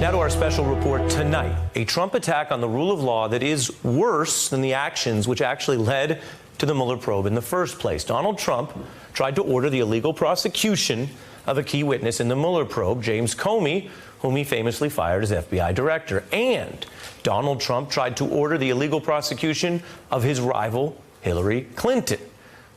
Now to our special report tonight. A Trump attack on the rule of law that is worse than the actions which actually led to the Mueller probe in the first place. Donald Trump tried to order the illegal prosecution of a key witness in the Mueller probe, James Comey, whom he famously fired as FBI director. And Donald Trump tried to order the illegal prosecution of his rival, Hillary Clinton.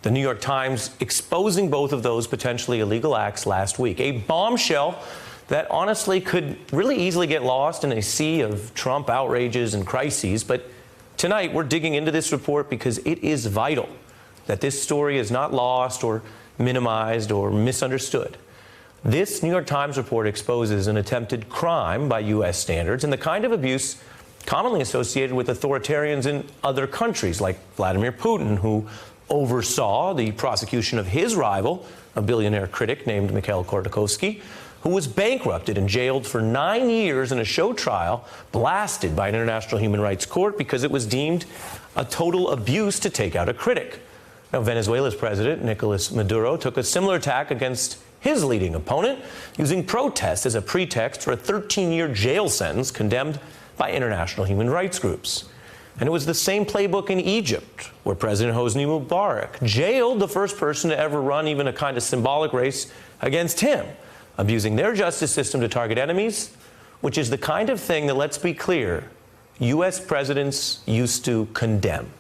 The New York Times exposing both of those potentially illegal acts last week. A bombshell that honestly could really easily get lost in a sea of Trump outrages and crises. But tonight we're digging into this report because it is vital that this story is not lost or minimized or misunderstood. This New York Times report exposes an attempted crime by U.S. standards and the kind of abuse commonly associated with authoritarians in other countries, like Vladimir Putin, who oversaw the prosecution of his rival, a billionaire critic named Mikhail Khodorkovsky, who was bankrupted and jailed for 9 years in a show trial blasted by an international human rights court because it was deemed a total abuse to take out a critic. Now, Venezuela's president, Nicolas Maduro, took a similar attack against his leading opponent, using protests as a pretext for a 13-year jail sentence condemned by international human rights groups. And it was the same playbook in Egypt, where President Hosni Mubarak jailed the first person to ever run even a kind of symbolic race against him, abusing their justice system to target enemies, which is the kind of thing that, let's be clear, U.S. presidents used to condemn.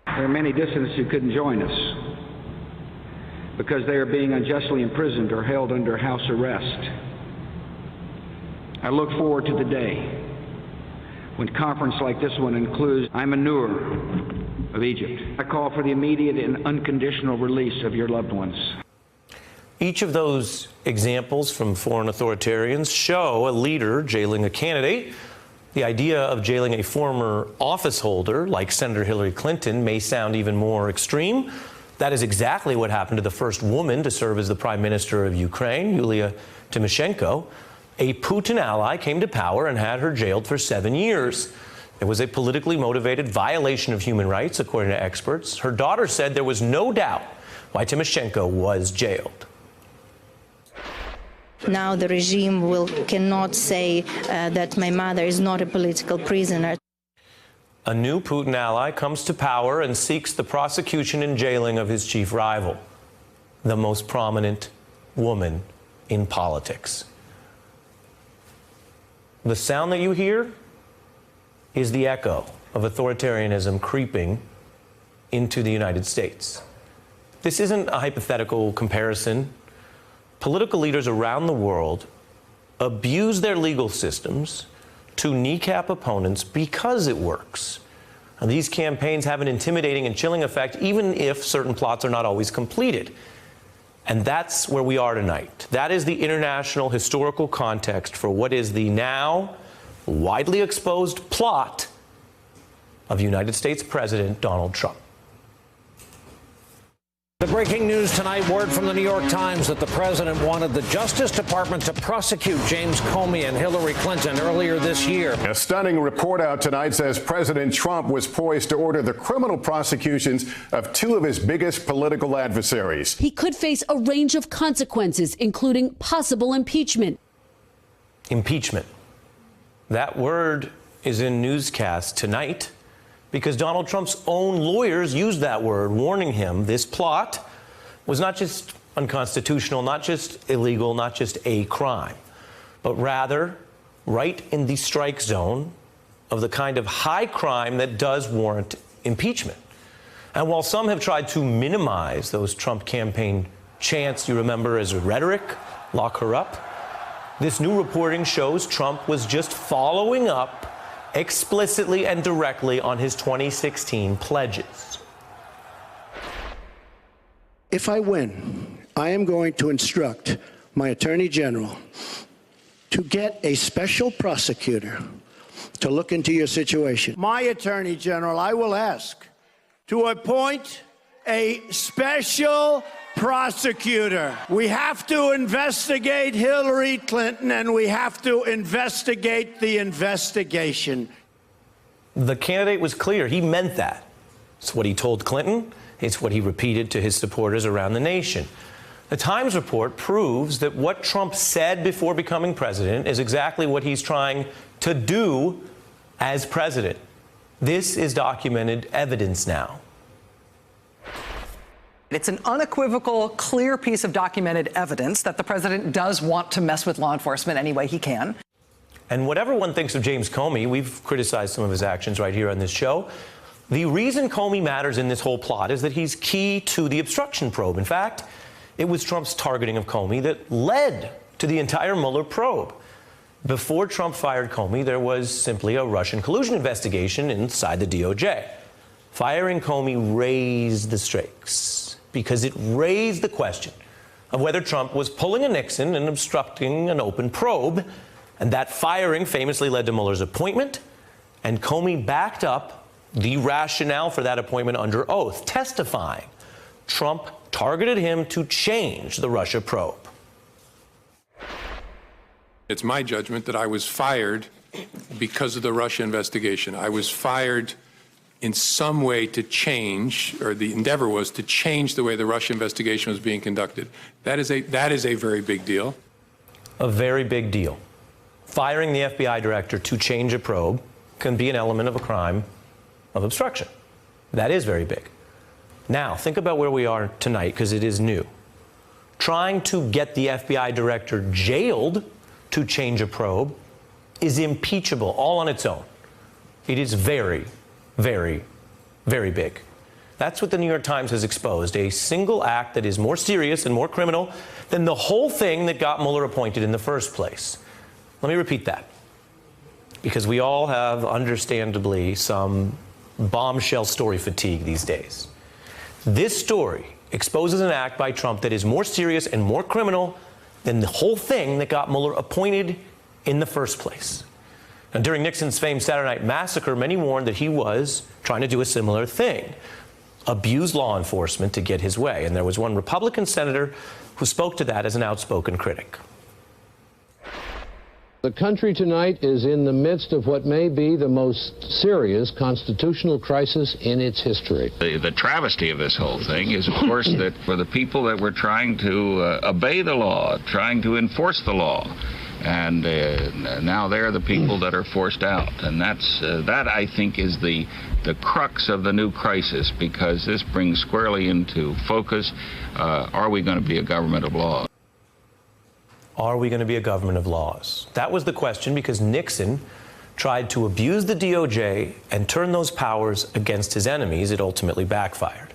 There are many dissidents who couldn't join us because they are being unjustly imprisoned or held under house arrest. I look forward to the day when a conference like this one includes Aymanur of Egypt. I call for the immediate and unconditional release of your loved ones. Each of those examples from foreign authoritarians show a leader jailing a candidate. The idea of jailing a former office holder, like Senator Hillary Clinton, may sound even more extreme. That is exactly what happened to the first woman to serve as the prime minister of Ukraine, Yulia Tymoshenko. A Putin ally came to power and had her jailed for 7 years. It was a politically motivated violation of human rights, according to experts. Her daughter said there was no doubt why Tymoshenko was jailed. Now the regime cannot say that my mother is not a political prisoner. A new Putin ally comes to power and seeks the prosecution and jailing of his chief rival, the most prominent woman in politics. The sound that you hear is the echo of authoritarianism creeping into the United States. This isn't a hypothetical comparison. Political leaders around the world abuse their legal systems to kneecap opponents because it works. And these campaigns have an intimidating and chilling effect, even if certain plots are not always completed. And that's where we are tonight. That is the international historical context for what is the now widely exposed plot of United States President Donald Trump. The breaking news tonight, word from the New York Times that the president wanted the Justice Department to prosecute James Comey and Hillary Clinton earlier this year. A stunning report out tonight says President Trump was poised to order the criminal prosecutions of two of his biggest political adversaries. He could face a range of consequences, including possible impeachment. Impeachment. That word is in newscasts tonight, because Donald Trump's own lawyers used that word, warning him this plot was not just unconstitutional, not just illegal, not just a crime, but rather right in the strike zone of the kind of high crime that does warrant impeachment. And while some have tried to minimize those Trump campaign chants, you remember, as rhetoric, lock her up, this new reporting shows Trump was just following up explicitly and directly on his 2016 pledges. If I win, I am going to instruct my Attorney General to get a special prosecutor to look into your situation. My Attorney General, I will ask to appoint a special prosecutor. We have to investigate Hillary Clinton, and we have to investigate the investigation. The candidate was clear. He meant that. It's what he told Clinton. It's what he repeated to his supporters around the nation. The Times report proves that what Trump said before becoming president is exactly what he's trying to do as president. This is documented evidence now. It's an unequivocal, clear piece of documented evidence that the president does want to mess with law enforcement any way he can. And whatever one thinks of James Comey, we've criticized some of his actions right here on this show. The reason Comey matters in this whole plot is that he's key to the obstruction probe. In fact, it was Trump's targeting of Comey that led to the entire Mueller probe. Before Trump fired Comey, there was simply a Russian collusion investigation inside the DOJ. Firing Comey raised the stakes because it raised the question of whether Trump was pulling a Nixon and obstructing an open probe. And that firing famously led to Mueller's appointment, and Comey backed up the rationale for that appointment under oath, testifying Trump targeted him to change the Russia probe. It's my judgment that I was fired because of the Russia investigation. I was fired in some way to change, or the endeavor was to change the way the Russia investigation was being conducted. That is a very big deal. A very big deal. Firing the FBI director to change a probe can be an element of a crime of obstruction. That is very big. Now, think about where we are tonight, because it is new. Trying to get the FBI director jailed to change a probe is impeachable all on its own. It is very, very, very big. That's what the New York Times has exposed, a single act that is more serious and more criminal than the whole thing that got Mueller appointed in the first place. Let me repeat that, because we all have, understandably, some bombshell story fatigue these days. This story exposes an act by Trump that is more serious and more criminal than the whole thing that got Mueller appointed in the first place. And during Nixon's famed Saturday Night Massacre, many warned that he was trying to do a similar thing, abuse law enforcement to get his way. And there was one Republican senator who spoke to that as an outspoken critic. The country tonight is in the midst of what may be the most serious constitutional crisis in its history. The travesty of this whole thing is, of course, that for the people that were trying to obey the law, trying to enforce the law, and now they're the people that are forced out. And that, I think, is the crux of the new crisis, because this brings squarely into focus, are we going to be a government of law? Are we going to be a government of laws? That was the question, because Nixon tried to abuse the DOJ and turn those powers against his enemies. It ultimately backfired.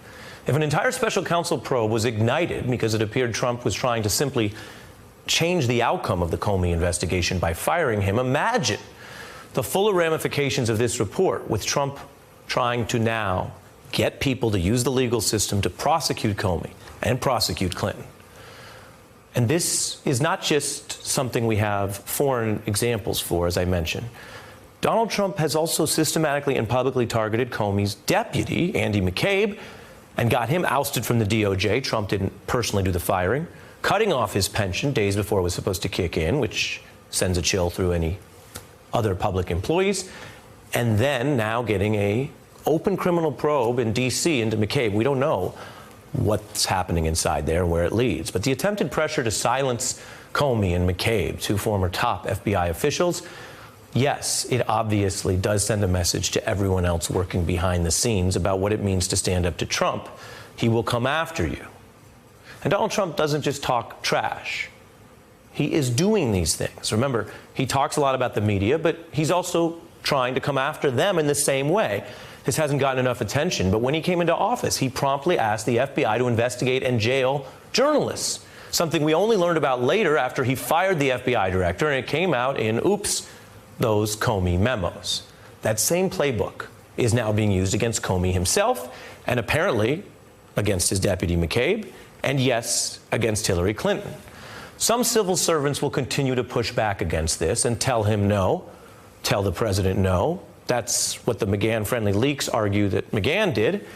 If an entire special counsel probe was ignited because it appeared Trump was trying to simply change the outcome of the Comey investigation by firing him, imagine the fuller ramifications of this report, with Trump trying to now get people to use the legal system to prosecute Comey and prosecute Clinton. And this is not just something we have foreign examples for, as I mentioned. Donald Trump has also systematically and publicly targeted Comey's deputy, Andy McCabe, and got him ousted from the DOJ. Trump didn't personally do the firing, cutting off his pension days before it was supposed to kick in, which sends a chill through any other public employees, and then now getting a open criminal probe in D.C. into McCabe. We don't know what's happening inside there and where it leads. But the attempted pressure to silence Comey and McCabe, two former top FBI officials, yes, it obviously does send a message to everyone else working behind the scenes about what it means to stand up to Trump. He will come after you. And Donald Trump doesn't just talk trash. He is doing these things. Remember, he talks a lot about the media, but he's also trying to come after them in the same way. This hasn't gotten enough attention, but when he came into office, he promptly asked the FBI to investigate and jail journalists, something we only learned about later after he fired the FBI director, and it came out in, oops, those Comey memos. That same playbook is now being used against Comey himself, and apparently against his deputy McCabe, and yes, against Hillary Clinton. Some civil servants will continue to push back against this and tell him no, tell the president no. That's what the McGahn-friendly leaks argue that McGahn did,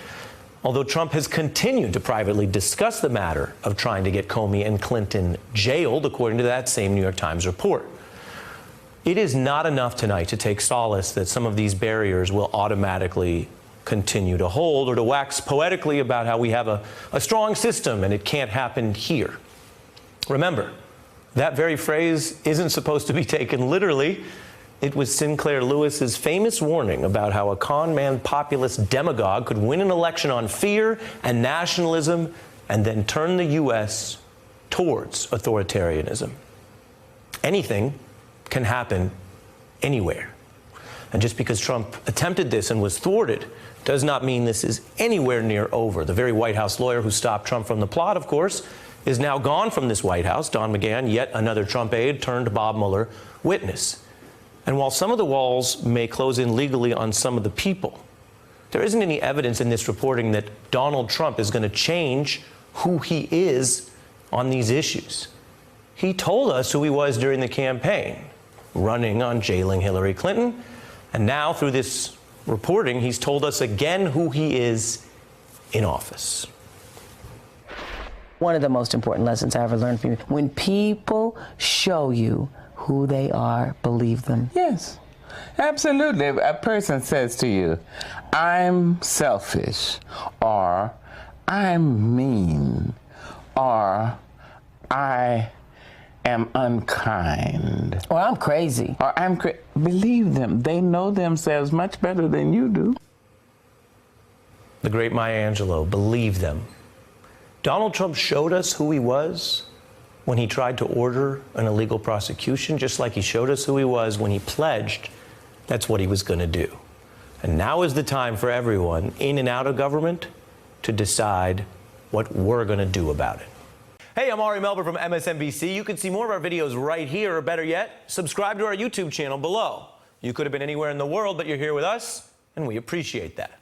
although Trump has continued to privately discuss the matter of trying to get Comey and Clinton jailed, according to that same New York Times report. It is not enough tonight to take solace that some of these barriers will automatically continue to hold, or to wax poetically about how we have a strong system and it can't happen here. Remember, that very phrase isn't supposed to be taken literally. It was Sinclair Lewis's famous warning about how a con man populist demagogue could win an election on fear and nationalism and then turn the U.S. towards authoritarianism. Anything can happen anywhere. And just because Trump attempted this and was thwarted does not mean this is anywhere near over. The very White House lawyer who stopped Trump from the plot, of course, is now gone from this White House. Don McGahn, yet another Trump aide turned Bob Mueller witness. And while some of the walls may close in legally on some of the people, there isn't any evidence in this reporting that Donald Trump is going to change who he is on these issues. He told us who he was during the campaign, running on jailing Hillary Clinton. And now, through this reporting, he's told us again who he is in office. One of the most important lessons I ever learned from you, when people show you who they are, believe them. Yes, absolutely. If a person says to you, I'm selfish, or I'm mean, or I am unkind, or I'm crazy, or believe them. They know themselves much better than you do. The great Maya Angelou, believe them. Donald Trump showed us who he was when he tried to order an illegal prosecution, just like he showed us who he was when he pledged that's what he was going to do. And now is the time for everyone in and out of government to decide what we're going to do about it. Hey, I'm Ari Melber from MSNBC. You can see more of our videos right here, or better yet, subscribe to our YouTube channel below. You could have been anywhere in the world, but you're here with us, and we appreciate that.